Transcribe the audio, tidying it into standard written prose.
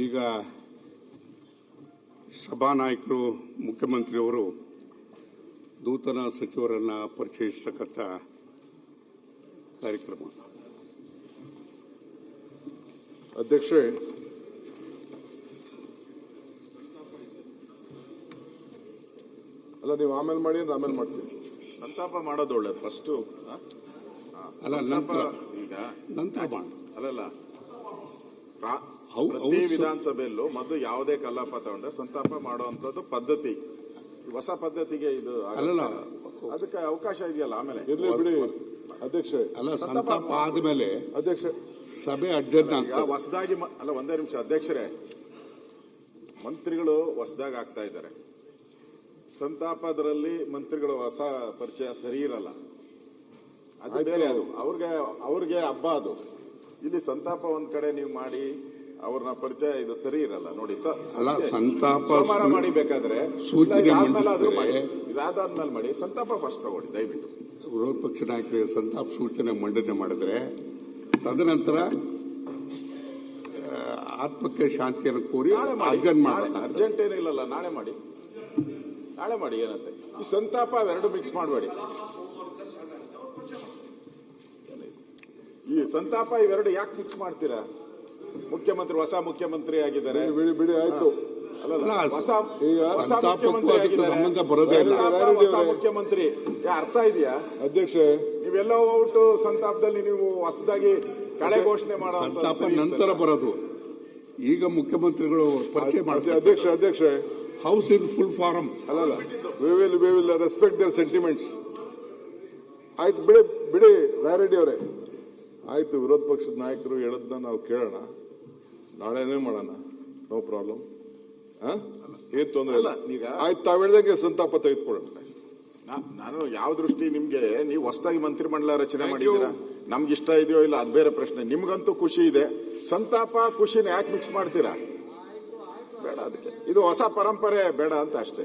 ಈಗ ಸಭಾನಾಯಕರು ಮುಖ್ಯಮಂತ್ರಿಯವರು ನೂತನ ಸಚಿವರನ್ನು ಪರಿಚಯಿಸತಕ್ಕಂಥ ಕಾರ್ಯಕ್ರಮ. ಅಧ್ಯಕ್ಷರೇ, ಅಲ್ಲ ನೀವು ಆಮೇಲೆ ಮಾಡಿ ಅಂದ್ರೆ ಆಮೇಲೆ ಮಾಡ್ತೀವಿ. ಸಂತಾಪ ಮಾಡೋದು ಒಳ್ಳೇದು ಫಸ್ಟ್. ಅಲ್ಲ ನಂತರ ಮಾಡಿ ಅಲ್ಲಲ್ಲ ಪ್ರತಿ ವಿಧಾನಸಭೆಯಲ್ಲೂ ಮೊದಲು ಯಾವುದೇ ಕಲಾಪ ತಗೊಂಡ್ರೆ ಸಂತಾಪ ಮಾಡುವಂತದ್ದು ಪದ್ಧತಿ. ಹೊಸ ಪದ್ಧತಿಗೆ ಇದು ಅಲ್ಲಲ್ಲ, ಅದಕ್ಕೆ ಅವಕಾಶ ಇದೆಯಲ್ಲ ಆಮೇಲೆ ಇರ್ಲಿ ಬಿಡಿ ಅಧ್ಯಕ್ಷರೇ. ಅಲ್ಲ ಸಂತಾಪ ಆದ್ಮೇಲೆ ಅಧ್ಯಕ್ಷ ಸಭೆ ಅಡ್ಜರ್ನ್ ಹೊಸದಾಗಿ ಅಲ್ಲ ಒಂದೇ ನಿಮಿಷ ಅಧ್ಯಕ್ಷರೇ, ಮಂತ್ರಿಗಳು ಹೊಸದಾಗಿ ಆಗ್ತಾ ಇದ್ದಾರೆ. ಸಂತಾಪದಲ್ಲಿ ಮಂತ್ರಿಗಳು ಹೊಸ ಪರಿಚಯ ಸರಿ ಇರಲ್ಲ, ಅದು ಬೇರೆ. ಅದು ಅವ್ರಿಗೆ ಹಬ್ಬ. ಅದು ಇಲ್ಲಿ ಸಂತಾಪ ಒಂದ್ ಕಡೆ ನೀವು ಮಾಡಿ ಅವ್ರನ್ನ ಪರಿಚಯ ಇದು ಸರಿ ಇರಲ್ಲ ನೋಡಿ ಸರ್. ಅಲ್ಲ ಸಂತಾಪ ಸೋಮವಾರ ಮಾಡಿ ಬೇಕಾದ್ರೆ ಸೂಚನೆ ಇದಾದ್ಮೇಲೆ ಮಾಡಿ. ಸಂತಾಪ ಫಸ್ಟ್ ತಗೊಳ್ಳಿ ದಯವಿಟ್ಟು. ವಿರೋಧ ಪಕ್ಷ ನಾಯಕರಿಗೆ ಸಂತಾಪ ಸೂಚನೆ ಮಂಡನೆ ಮಾಡಿದ್ರೆ ತದನಂತರ ಆತ್ಮಕ್ಕೆ ಶಾಂತಿಯನ್ನು ಕೋರಿ ಅರ್ಜೆಂಟ್ ಏನಿಲ್ಲಲ್ಲ, ನಾಳೆ ಮಾಡಿ ಏನಂತೆ. ಈ ಸಂತಾಪ ಅವೆರಡು ಮಿಕ್ಸ್ ಮಾಡಬೇಡಿ. ಈ ಸಂತಾಪ ಇವೆರಡು ಯಾಕೆ ಮಿಕ್ಸ್ ಮಾಡ್ತೀರಾ? ಮುಖ್ಯಮಂತ್ರಿ ಹೊಸ ಮುಖ್ಯಮಂತ್ರಿ ಆಗಿದ್ದಾರೆ. ಬಿಡಿ ಆಯ್ತು. ಹೊಸ ಮುಖ್ಯಮಂತ್ರಿ ಆಗಿದ್ದಾರೆ. ಹೊಸ ಮುಖ್ಯಮಂತ್ರಿ ಅರ್ಥ ಇದೆಯಾ ಅಧ್ಯಕ್ಷ? ನೀವೆಲ್ಲ ಹೋಗ್ಬಿಟ್ಟು ಸಂತಾಪದಲ್ಲಿ ನೀವು ಹೊಸದಾಗಿ ಕಳೆ ಘೋಷಣೆ ಮಾಡೋ ಸಂತಾಪ ನಂತರ ಬರೋದು. ಈಗ ಮುಖ್ಯಮಂತ್ರಿಗಳು ಪರಿಚಯ ಮಾಡ್ತಾರೆ. ಅಧ್ಯಕ್ಷ ಹೌಸ್ ಇನ್ ಫುಲ್ ಫಾರಂ. ಅಲ್ಲಲ್ಲ, we will respect their sentiments. ಆಯ್ತು ಬಿಡಿ ರಾಯರೆಡ್ಡಿ ಅವರೇ, ಆಯ್ತು. ವಿರೋಧ ಪಕ್ಷದ ನಾಯಕರು ಹೇಳದ್ನ ನಾವು ಕೇಳೋಣ, ನಾಳೆನೇ ಮಾಡೋಣ, ನೋ ಪ್ರಾಬ್ಲಮ್. ಏನ್ ತೊಂದರೆ ಇಲ್ಲ. ಈಗ ಆಯ್ತು, ತಾವ್ ಹೇಳ್ದಂಗೆ ಸಂತಾಪ ತೆಗೆದುಕೊಳ್ಳೋಣ. ನಾನು ಯಾವ ದೃಷ್ಟಿ ನಿಮ್ಗೆ, ನೀವು ಹೊಸದಾಗಿ ಮಂತ್ರಿಮಂಡಲ ರಚನೆ ಮಾಡಿದ್ದೀರಾ, ನಮ್ಗೆ ಇಷ್ಟ ಇದೆಯೋ ಇಲ್ಲ ಅದು ಬೇರೆ ಪ್ರಶ್ನೆ. ನಿಮ್ಗಂತೂ ಖುಷಿ ಇದೆ. ಸಂತಾಪ ಖುಷಿನ ಯಾಕೆ ಮಿಕ್ಸ್ ಮಾಡ್ತೀರಾ? ಬೇಡ, ಅದಕ್ಕೆ ಇದು ಹೊಸ ಪರಂಪರೆ ಬೇಡ ಅಂತ ಅಷ್ಟೇ.